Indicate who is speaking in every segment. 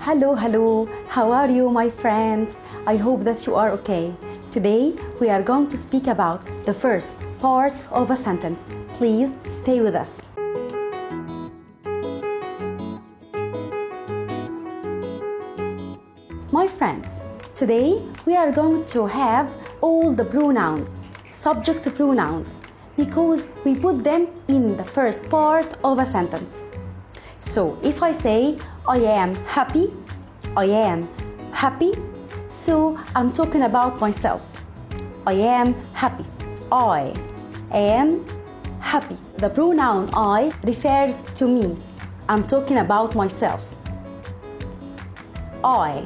Speaker 1: Hello, how are you, my friends? I hope that you are okay. Today, we are going to speak about the first part of a sentence. Please stay with us. My friends, today we are going to have all the pronouns, subject pronouns, because we put them in the first part of a sentence. So if I say, I am happy, so I'm talking about myself. I am happy. I am happy. The pronoun I refers to me. I'm talking about myself. I.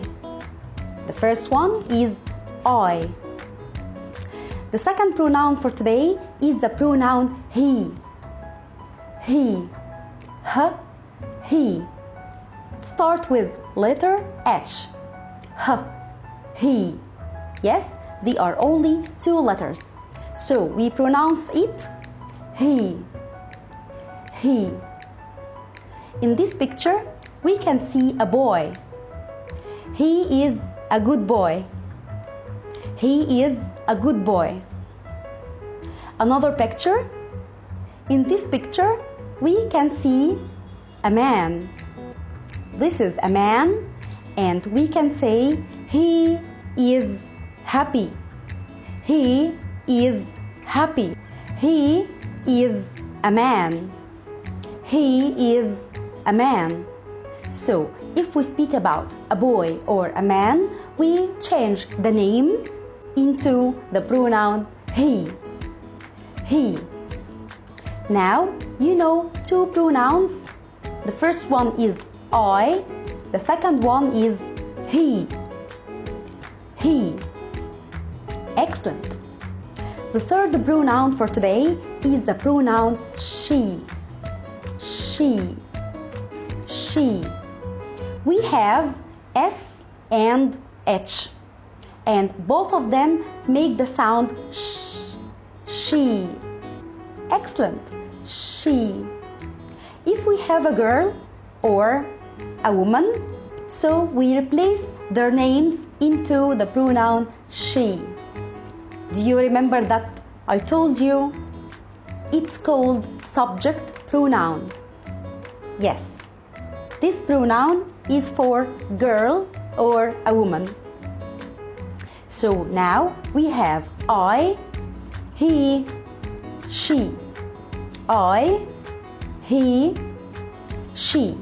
Speaker 1: The first one is I. The second pronoun for today is the pronoun he. He. He. Start with letter H. He. Yes, they are only two letters. So we pronounce it he. He. In this picture, we can see a boy. He is a good boy. He is a good boy. Another picture. In this picture, we can see a man. This is a man, and we can say he is happy. He is happy. He is a man. He is a man. So, if we speak about a boy or a man, we change the name into the pronoun he. He. Now, you know two pronouns. The first one is I. The second one is he. He. Excellent. The third pronoun for today is the pronoun she. She. She. We have S and H, and both of them make the sound sh. She. Excellent. She. If we have a girl or a woman, so we replace their names into the pronoun she. Do you remember that I told you? It's called subject pronoun. Yes, this pronoun is for girl or a woman. So now we have I, he, she. I, he, she.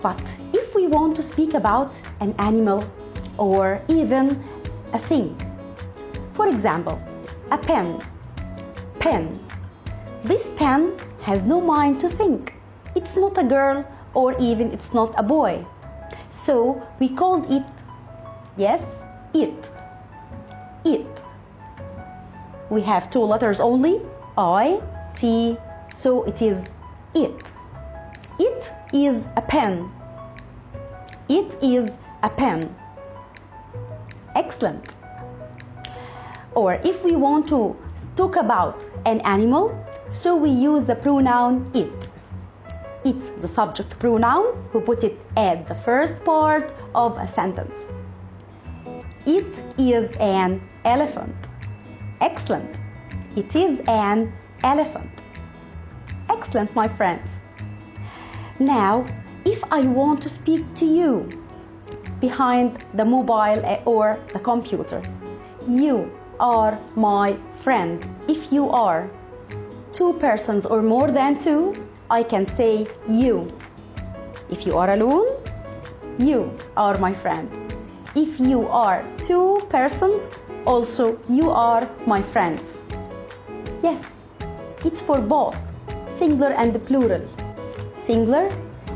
Speaker 1: But if we want to speak about an animal or even a thing, for example, a pen. Pen. This pen has no mind to think. It's not a girl or even it's not a boy. So we called it, yes, it. It. We have two letters only, I, T, so it is it. It is a pen. It is a pen. Excellent. Or if we want to talk about an animal, so we use the pronoun it. It's the subject pronoun who put it at the first part of a sentence. It is an elephant. Excellent. It is an elephant. Excellent, my friends. Now, if I want to speak to you behind the mobile or the computer, you are my friend. If you are two persons or more than two, I can say you. If you are alone, you are my friend. If you are two persons, also you are my friends. Yes, it's for both, singular and plural. Singular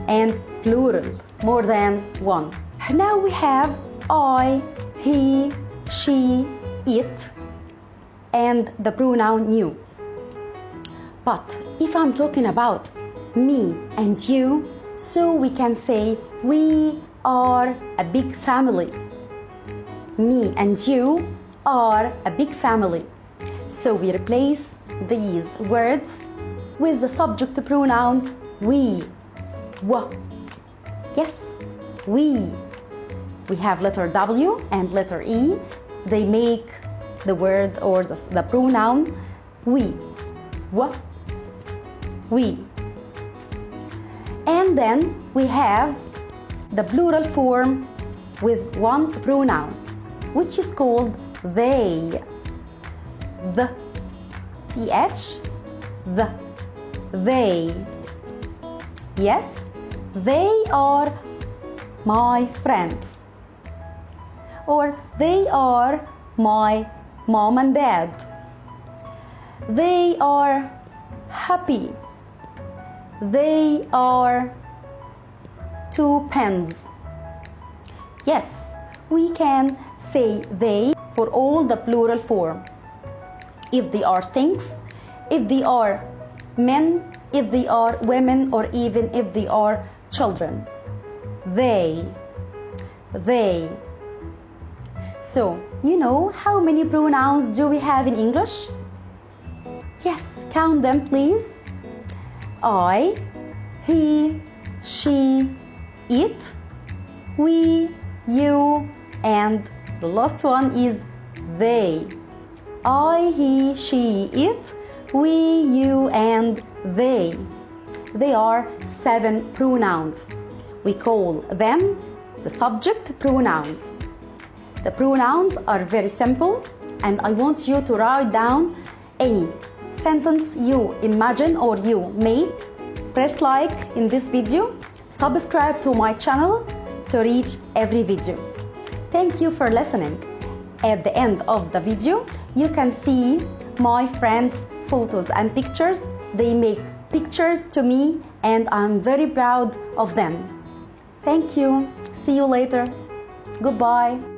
Speaker 1: and plural, more than one. Now we have I, he, she, it, and the pronoun you. But if I'm talking about me and you, so we can say we are a big family. Me and you are a big family. So we replace these words with the subject pronoun we. Yes, we. We have letter W and letter E. They make the word or the pronoun we. We. And then we have the plural form with one pronoun, which is called they. The. TH. The. They. Yes, they are my friends. Or they are my mom and dad. They are happy. They are two pens. Yes, we can say they for all the plural form. If they are things, if they are men, if they are women, or even if they are children. They. So, you know how many pronouns do we have in English? Yes, count them please. I, he, she, it, we, you, and the last one is they. I, he, she, it, we, you, and they. They are 7 pronouns. We call them the subject pronouns. The pronouns are very simple, and I want you to write down any sentence you imagine or you made. Press like in this video, subscribe to my channel to reach every video. Thank you for listening. At the end of the video, you can see my friends' photos and pictures. They make pictures to me and I'm very proud of them. Thank you. See you later. Goodbye.